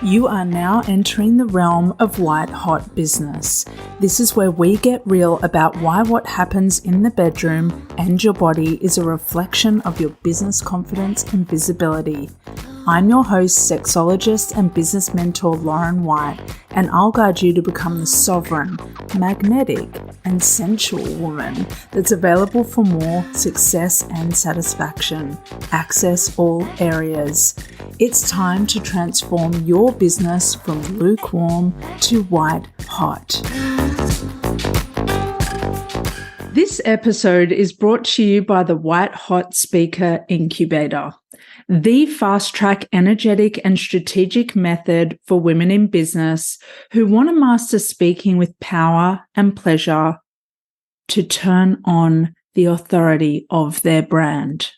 You are now entering the realm of white hot business. This is where we get real about why what happens in the bedroom and your body is a reflection of your business confidence and visibility. I'm your host, sexologist and business mentor Lauren White, and I'll guide you to become the sovereign, magnetic, and sensual woman that's available for more success and satisfaction. Access all areas. It's time to transform your business from lukewarm to white hot. This episode is brought to you by the White Hot Speaker Incubator, the fast-track energetic and strategic method for women in business who want to master speaking with power and pleasure to turn on the authority of their brand.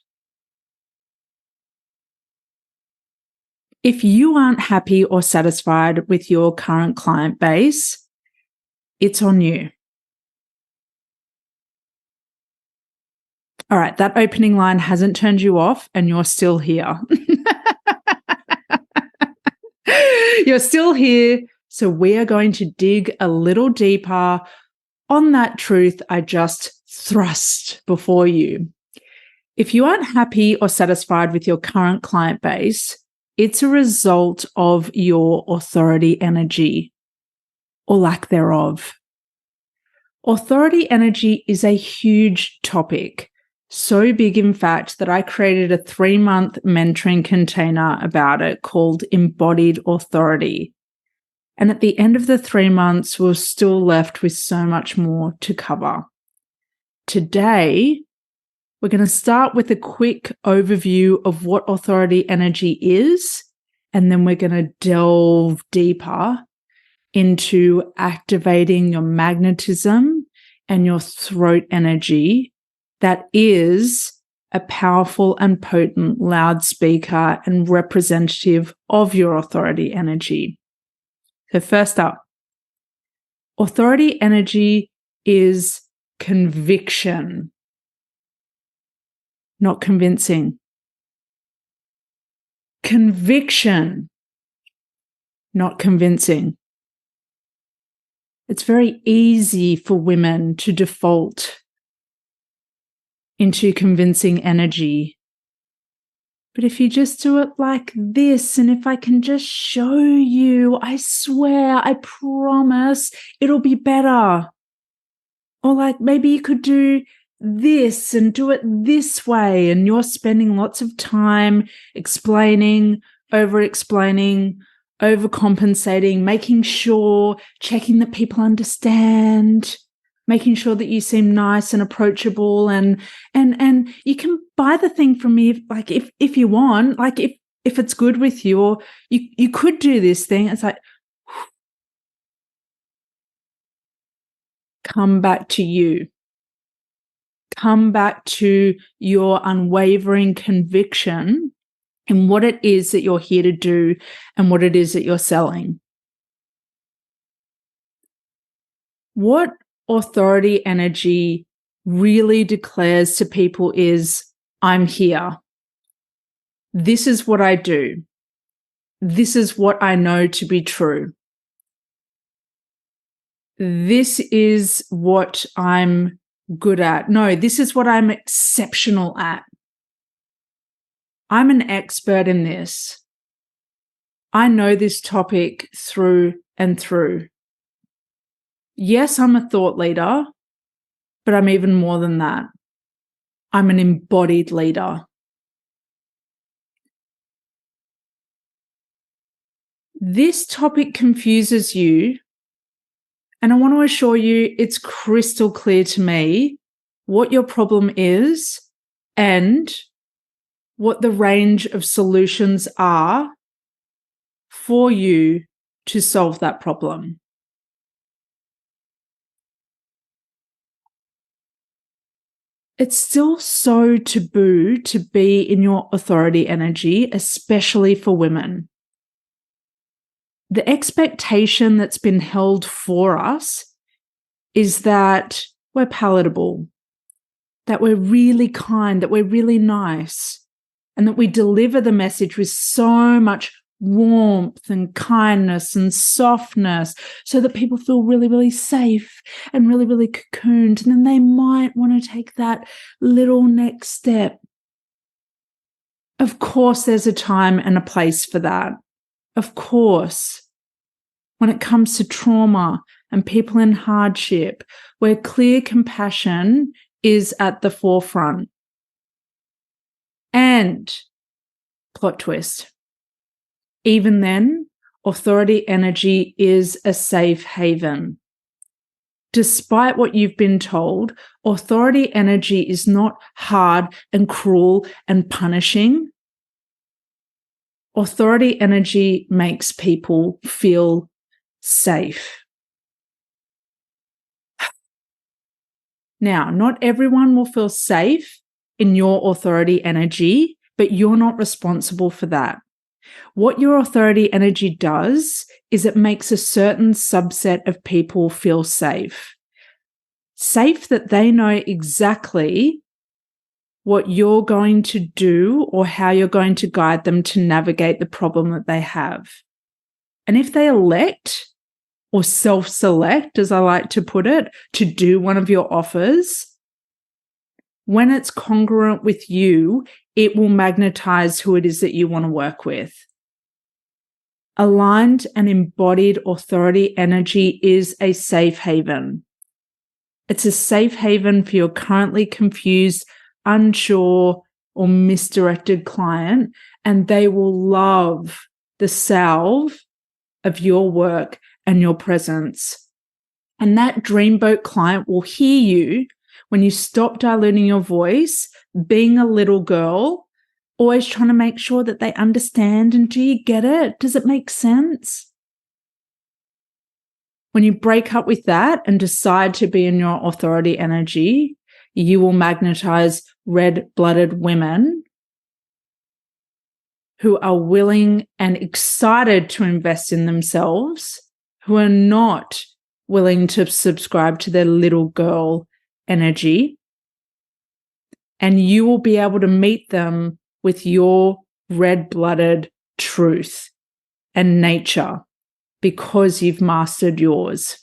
If you aren't happy or satisfied with your current client base, it's on you. All right, that opening line hasn't turned you off and you're still here. You're still here, so we are going to dig a little deeper on that truth I just thrust before you. If you aren't happy or satisfied with your current client base, it's a result of your authority energy or lack thereof. Authority energy is a huge topic. So big, in fact, that I created a 3-month mentoring container about it called Embodied Authority. And at the end of the 3 months, we're still left with so much more to cover. Today, we're going to start with a quick overview of what authority energy is, and then we're going to delve deeper into activating your magnetism and your throat energy that is a powerful and potent loudspeaker and representative of your authority energy. So first up, authority energy is conviction, not convincing. Conviction, not convincing. It's very easy for women to default into convincing energy. But if you just do it like this, and if I can just show you, I swear, I promise, it'll be better. Or like maybe you could do this and do it this way, and you're spending lots of time explaining, over-explaining, overcompensating, making sure, checking that people understand, making sure that you seem nice and approachable, and you can buy the thing from me if you want, like if it's good with you, or you could do this thing. It's like, come back to you. Come back to your unwavering conviction in what it is that you're here to do and what it is that you're selling. What authority energy really declares to people is, I'm here. This is what I do. This is what I know to be true. This is what I'm good at. No, this is what I'm exceptional at. I'm an expert in this. I know this topic through and through. Yes, I'm a thought leader, but I'm even more than that. I'm an embodied leader. This topic confuses you, and I want to assure you it's crystal clear to me what your problem is and what the range of solutions are for you to solve that problem. It's still so taboo to be in your authority energy, especially for women. The expectation that's been held for us is that we're palatable, that we're really kind, that we're really nice, and that we deliver the message with so much warmth and kindness and softness so that people feel really, really safe and really, really cocooned. And then they might want to take that little next step. Of course, there's a time and a place for that. Of course, when it comes to trauma and people in hardship, where clear compassion is at the forefront. And, plot twist, even then, authority energy is a safe haven. Despite what you've been told, authority energy is not hard and cruel and punishing. Authority energy makes people feel safe. Now, not everyone will feel safe in your authority energy, but you're not responsible for that. What your authority energy does is it makes a certain subset of people feel safe. Safe that they know exactly what you're going to do or how you're going to guide them to navigate the problem that they have. And if they elect or self-select, as I like to put it, to do one of your offers, when it's congruent with you, it will magnetize who it is that you want to work with. Aligned and embodied authority energy is a safe haven. It's a safe haven for your currently confused, unsure, or misdirected client, and they will love the salve of your work and your presence. And that dreamboat client will hear you when you stop diluting your voice, being a little girl, always trying to make sure that they understand. And do you get it? Does it make sense? When you break up with that and decide to be in your authority energy, you will magnetize red-blooded women who are willing and excited to invest in themselves, who are not willing to subscribe to their little girl energy. And you will be able to meet them with your red-blooded truth and nature because you've mastered yours.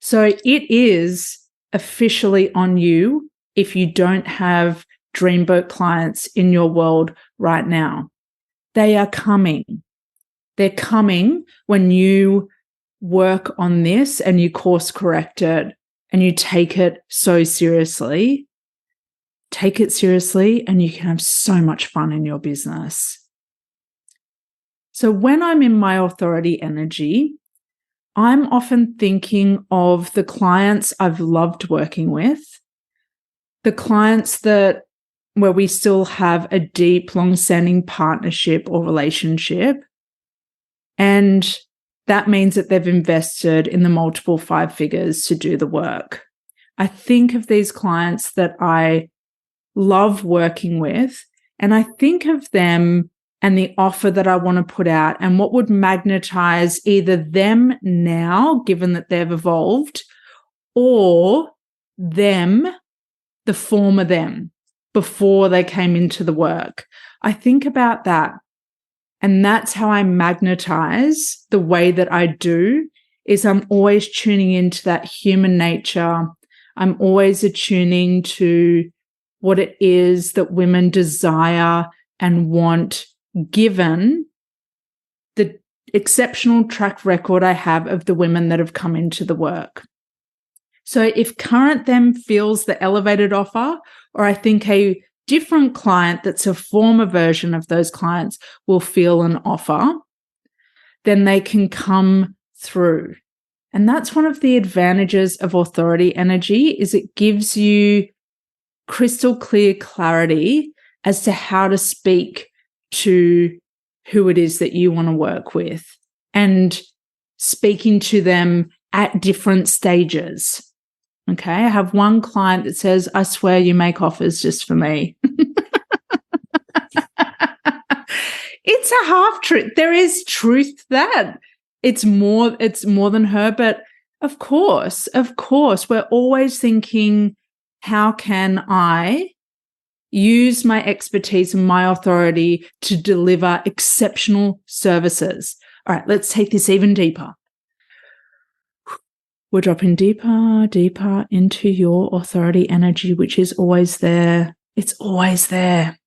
So it is officially on you if you don't have dreamboat clients in your world right now. They are coming. They're coming when you work on this and you course correct it and you take it so seriously. Take it seriously and you can have so much fun in your business. So when I'm in my authority energy, I'm often thinking of the clients I've loved working with, the clients where we still have a deep, long-standing partnership or relationship. And that means that they've invested in the multiple 5 figures to do the work. I think of these clients that I love working with, and I think of them and the offer that I want to put out and what would magnetize either them now, given that they've evolved, or them, the former them, before they came into the work. I think about that. And that's how I magnetize the way that I do, is I'm always tuning into that human nature. I'm always attuning to what it is that women desire and want, given the exceptional track record I have of the women that have come into the work. So if current them feels the elevated offer, or I think a different client that's a former version of those clients will feel an offer, then they can come through. And that's one of the advantages of authority energy, is it gives you crystal clear clarity as to how to speak to who it is that you want to work with, and speaking to them at different stages. Okay, I have one client that says, I swear you make offers just for me. It's a half truth. There is truth to that. It's more than her, but of course, we're always thinking, how can I use my expertise and my authority to deliver exceptional services. All right, let's take this even deeper. We're dropping deeper, deeper into your authority energy, which is always there. It's always there.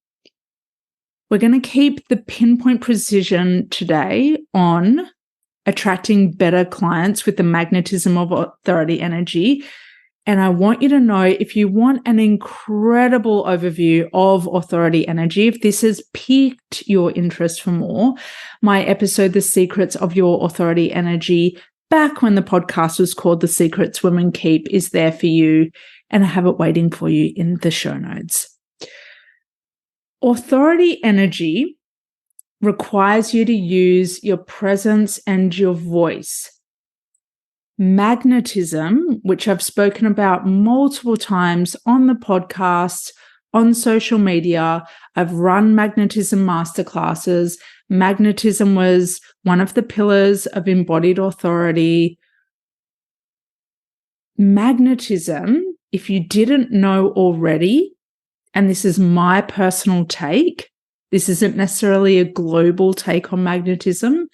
We're going to keep the pinpoint precision today on attracting better clients with the magnetism of authority energy. And I want you to know, if you want an incredible overview of authority energy, if this has piqued your interest for more, my episode, The Secrets of Your Authority Energy, back when the podcast was called The Secrets Women Keep, is there for you. And I have it waiting for you in the show notes. Authority energy requires you to use your presence and your voice. Magnetism, which I've spoken about multiple times on the podcast, on social media, I've run magnetism masterclasses. Magnetism was one of the pillars of embodied authority. Magnetism, if you didn't know already, and this is my personal take, this isn't necessarily a global take on magnetism.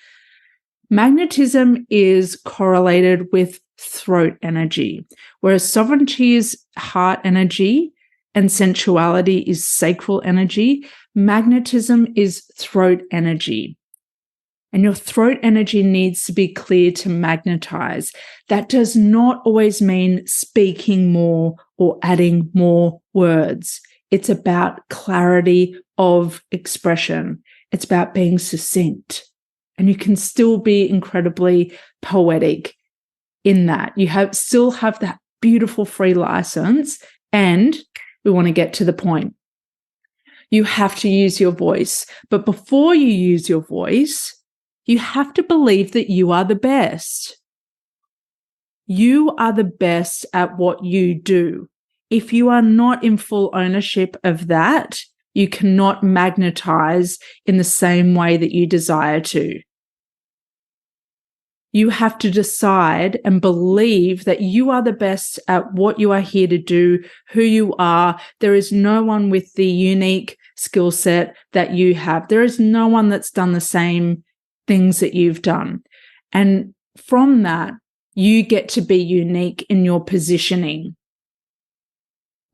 Magnetism is correlated with throat energy, whereas sovereignty is heart energy and sensuality is sacral energy. Magnetism is throat energy. And your throat energy needs to be clear to magnetize. That does not always mean speaking more or adding more words. It's about clarity of expression. It's about being succinct. And you can still be incredibly poetic in that. You still have that beautiful free license, and we want to get to the point. You have to use your voice. But before you use your voice, you have to believe that you are the best. You are the best at what you do. If you are not in full ownership of that, you cannot magnetize in the same way that you desire to. You have to decide and believe that you are the best at what you are here to do, who you are. There is no one with the unique skill set that you have. There is no one that's done the same things that you've done. And from that, you get to be unique in your positioning.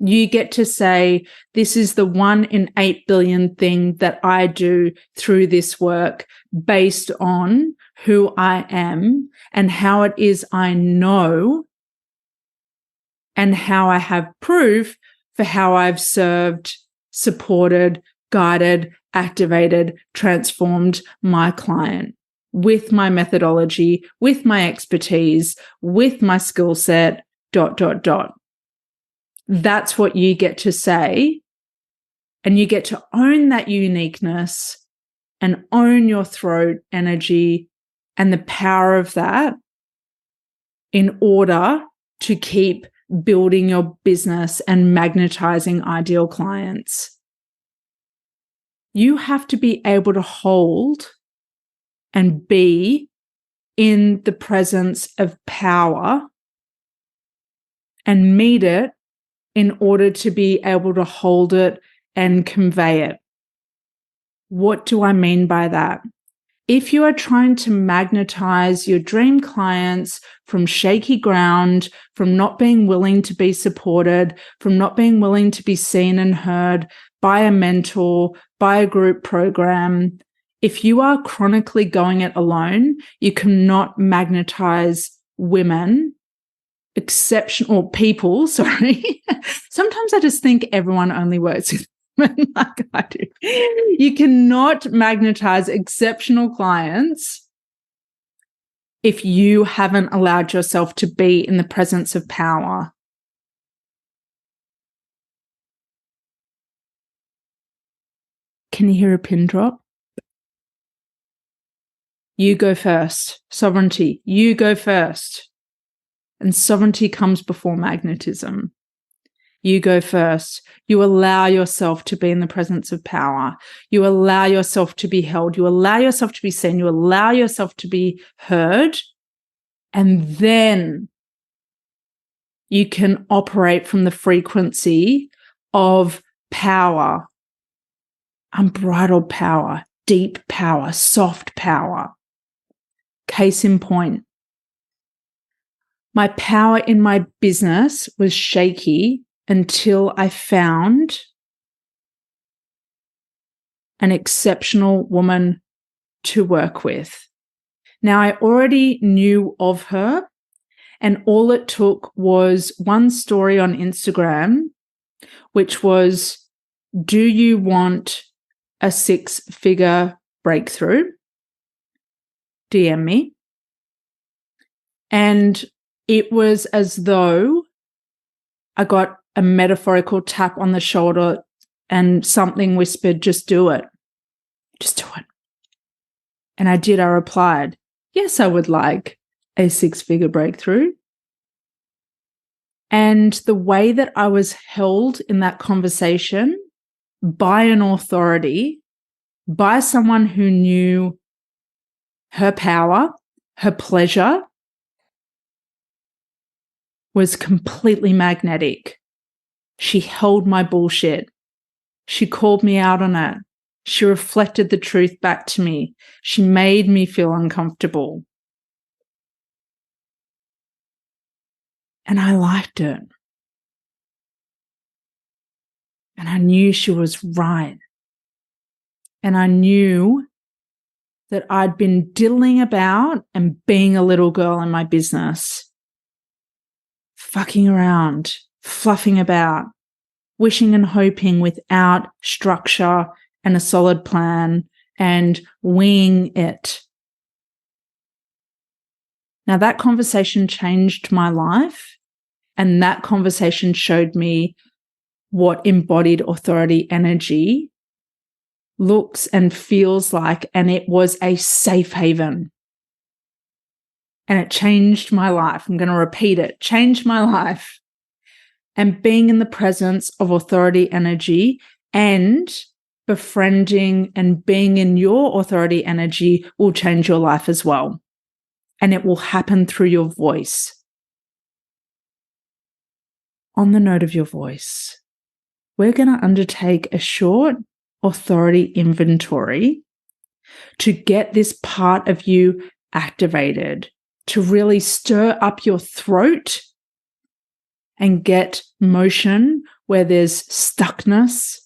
You get to say, this is the 1 in 8 billion thing that I do through this work based on who I am and how it is I know and how I have proof for how I've served, supported, guided, activated, transformed my client with my methodology, with my expertise, with my skill set, ... That's what you get to say, and you get to own that uniqueness and own your throat energy and the power of that in order to keep building your business and magnetizing ideal clients. You have to be able to hold and be in the presence of power and meet it in order to be able to hold it and convey it. What do I mean by that? If you are trying to magnetize your dream clients from shaky ground, from not being willing to be supported, from not being willing to be seen and heard by a mentor, by a group program, if you are chronically going it alone, you cannot magnetize women, exceptional people, sorry. Sometimes I just think everyone only works with women like I do. You cannot magnetize exceptional clients if you haven't allowed yourself to be in the presence of power. Can you hear a pin drop? You go first. Sovereignty, you go first. And sovereignty comes before magnetism. You go first. You allow yourself to be in the presence of power. You allow yourself to be held. You allow yourself to be seen. You allow yourself to be heard. And then you can operate from the frequency of power, unbridled power, deep power, soft power. Case in point, my power in my business was shaky until I found an exceptional woman to work with. Now, I already knew of her, and all it took was one story on Instagram, which was, "Do you want a 6-figure breakthrough? DM me." And it was as though I got a metaphorical tap on the shoulder and something whispered, "Just do it. Just do it." And I did. I replied, "Yes, I would like a 6-figure breakthrough." And the way that I was held in that conversation by an authority, by someone who knew her power, her pleasure, was completely magnetic. She held my bullshit. She called me out on it. She reflected the truth back to me. She made me feel uncomfortable. And I liked it. And I knew she was right. And I knew that I'd been diddling about and being a little girl in my business, fucking around, fluffing about, wishing and hoping without structure and a solid plan, and winging it. Now, that conversation changed my life, and that conversation showed me what embodied authority energy looks and feels like, and it was a safe haven. And it changed my life. I'm going to repeat it. Changed my life. And being in the presence of authority energy and befriending and being in your authority energy will change your life as well. And it will happen through your voice. On the note of your voice, we're going to undertake a short authority inventory to get this part of you activated, to really stir up your throat and get motion where there's stuckness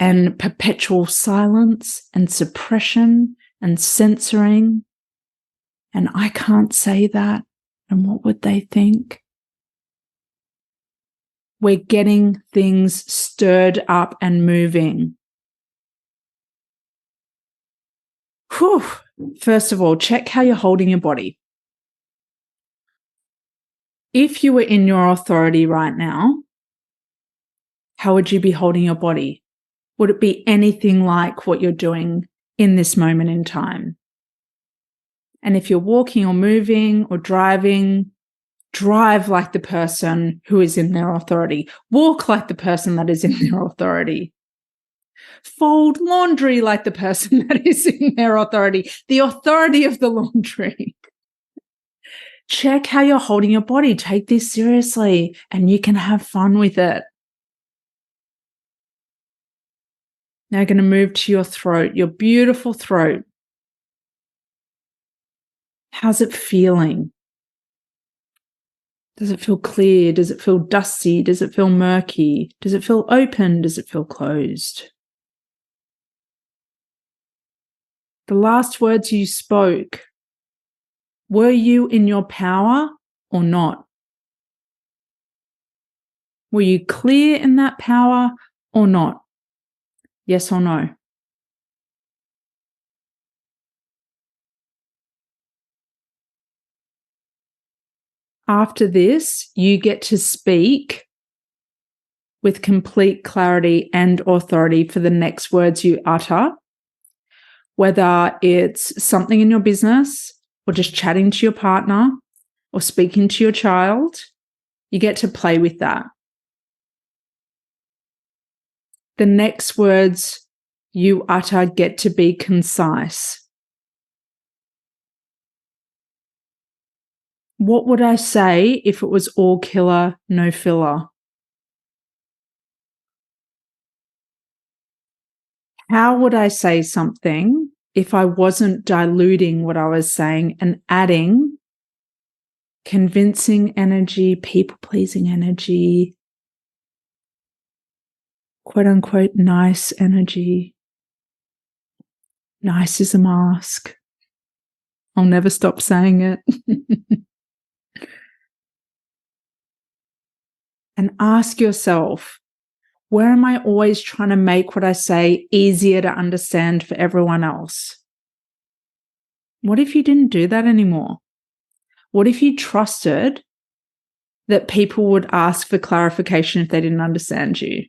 and perpetual silence and suppression and censoring. And I can't say that. And what would they think? We're getting things stirred up and moving. Whew. First of all, check how you're holding your body. If you were in your authority right now, how would you be holding your body? Would it be anything like what you're doing in this moment in time? And if you're walking or moving or driving, drive like the person who is in their authority. Walk like the person that is in their authority. Fold laundry like the person that is in their authority. The authority of the laundry. Check how you're holding your body. Take this seriously and you can have fun with it. Now you're going to move to your throat, your beautiful throat. How's it feeling? Does it feel clear? Does it feel dusty? Does it feel murky? Does it feel open? Does it feel closed? The last words you spoke, were you in your power or not? Were you clear in that power or not? Yes or no? After this, you get to speak with complete clarity and authority for the next words you utter, whether it's something in your business or just chatting to your partner or speaking to your child. You get to play with that. The next words you utter get to be concise. What would I say if it was all killer, no filler? How would I say something if I wasn't diluting what I was saying and adding convincing energy, people-pleasing energy, quote-unquote nice energy? Nice is a mask. I'll never stop saying it. And ask yourself, where am I always trying to make what I say easier to understand for everyone else? What if you didn't do that anymore? What if you trusted that people would ask for clarification if they didn't understand you?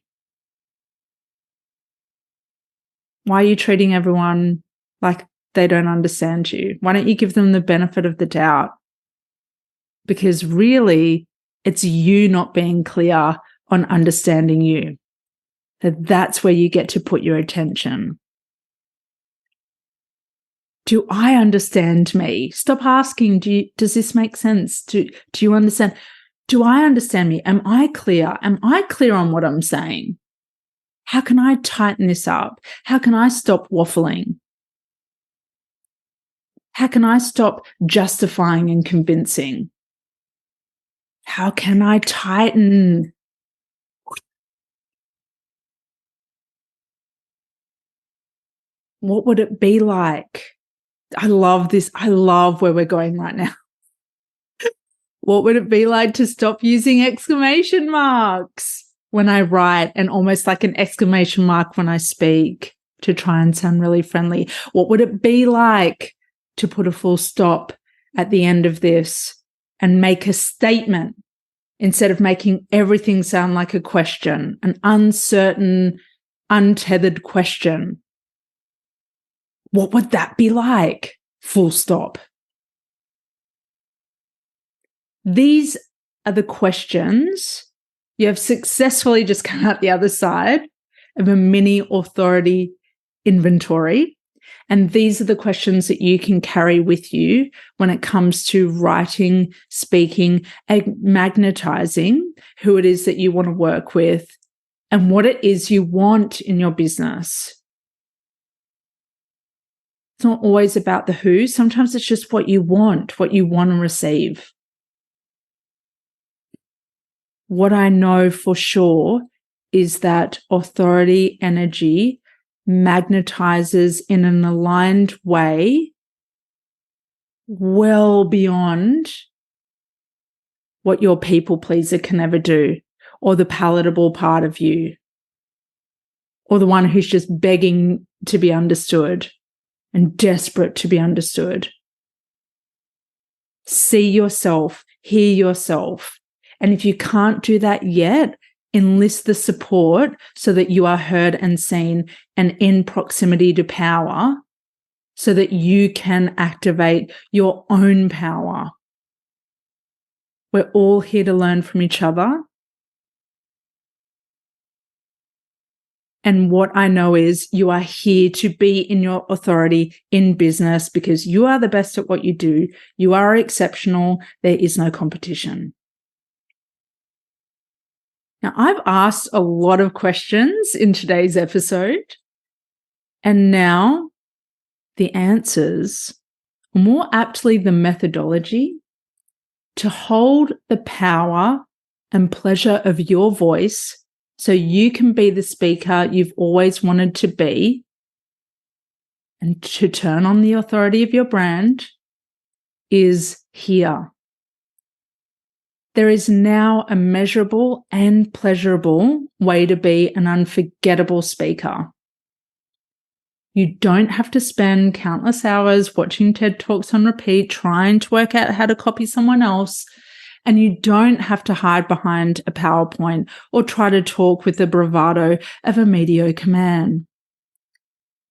Why are you treating everyone like they don't understand you? Why don't you give them the benefit of the doubt? Because really, it's you not being clear on understanding you. That's where you get to put your attention. Do I understand me? Stop asking, does this make sense? Do you understand? Do I understand me? Am I clear? Am I clear on what I'm saying? How can I tighten this up? How can I stop waffling? How can I stop justifying and convincing? How can I tighten? What would it be like? I love this. I love where we're going right now. What would it be like to stop using exclamation marks when I write and almost like an exclamation mark when I speak to try and sound really friendly? What would it be like to put a full stop at the end of this and make a statement instead of making everything sound like a question, an uncertain, untethered question? What would that be like? Full stop. These are the questions you have successfully just come out the other side of a mini authority inventory. And these are the questions that you can carry with you when it comes to writing, speaking, and magnetizing who it is that you want to work with and what it is you want in your business. It's not always about the who. Sometimes it's just what you want to receive. What I know for sure is that authority energy magnetizes in an aligned way well beyond what your people pleaser can ever do, or the palatable part of you, or the one who's just begging to be understood and desperate to be understood. See yourself, hear yourself. And if you can't do that yet, enlist the support so that you are heard and seen and in proximity to power so that you can activate your own power. We're all here to learn from each other. And what I know is you are here to be in your authority in business because you are the best at what you do. You are exceptional. There is no competition. Now, I've asked a lot of questions in today's episode, and now the answers, or more aptly the methodology, to hold the power and pleasure of your voice so you can be the speaker you've always wanted to be and to turn on the authority of your brand is here. There is now a measurable and pleasurable way to be an unforgettable speaker. You don't have to spend countless hours watching TED Talks on repeat, trying to work out how to copy someone else. And you don't have to hide behind a PowerPoint or try to talk with the bravado of a mediocre man.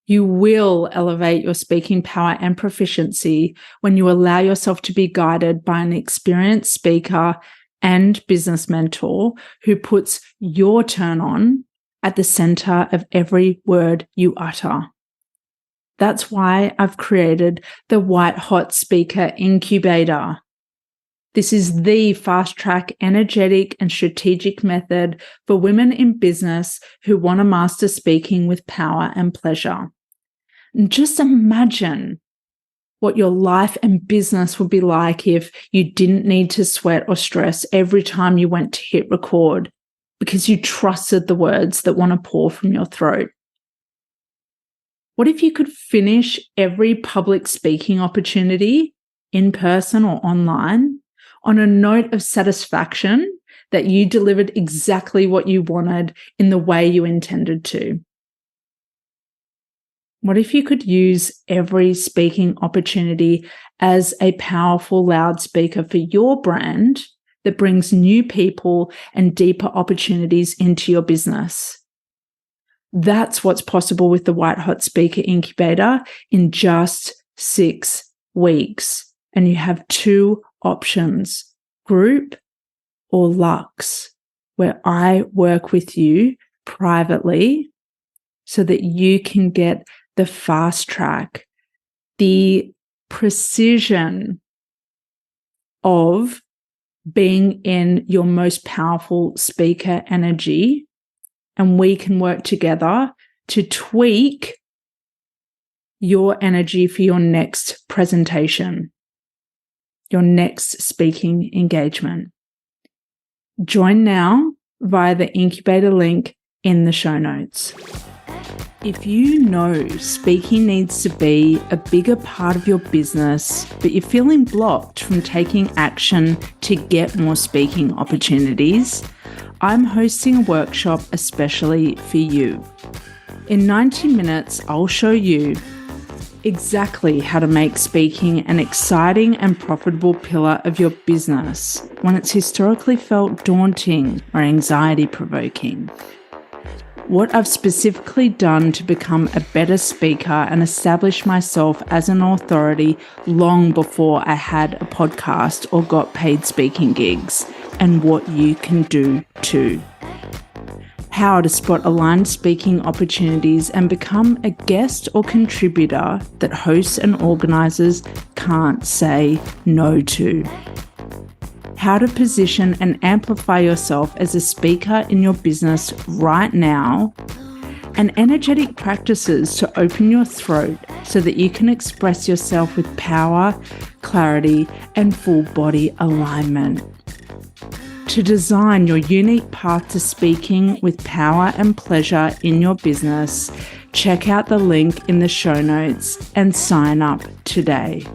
You will elevate your speaking power and proficiency when you allow yourself to be guided by an experienced speaker and business mentor who puts your turn on at the center of every word you utter. That's why I've created the White Hot Speaker Incubator. This is the fast-track, energetic, and strategic method for women in business who want to master speaking with power and pleasure. And just imagine what your life and business would be like if you didn't need to sweat or stress every time you went to hit record because you trusted the words that want to pour from your throat. What if you could finish every public speaking opportunity, in person or online, on a note of satisfaction that you delivered exactly what you wanted in the way you intended to? What if you could use every speaking opportunity as a powerful loudspeaker for your brand that brings new people and deeper opportunities into your business? That's what's possible with the White Hot Speaker Incubator in just 6 weeks. And you have 2 options, group or Luxe, where I work with you privately so that you can get the fast track, the precision of being in your most powerful speaker energy, and we can work together to tweak your energy for your next presentation, your next speaking engagement. Join now via the incubator link in the show notes. If you know speaking needs to be a bigger part of your business, but you're feeling blocked from taking action to get more speaking opportunities, I'm hosting a workshop especially for you. In 90 minutes, I'll show you exactly how to make speaking an exciting and profitable pillar of your business when it's historically felt daunting or anxiety-provoking. What I've specifically done to become a better speaker and establish myself as an authority long before I had a podcast or got paid speaking gigs, and what you can do too. How to spot aligned speaking opportunities and become a guest or contributor that hosts and organisers can't say no to. How to position and amplify yourself as a speaker in your business right now, and energetic practices to open your throat so that you can express yourself with power, clarity, and full body alignment. To design your unique path to speaking with power and pleasure in your business, check out the link in the show notes and sign up today.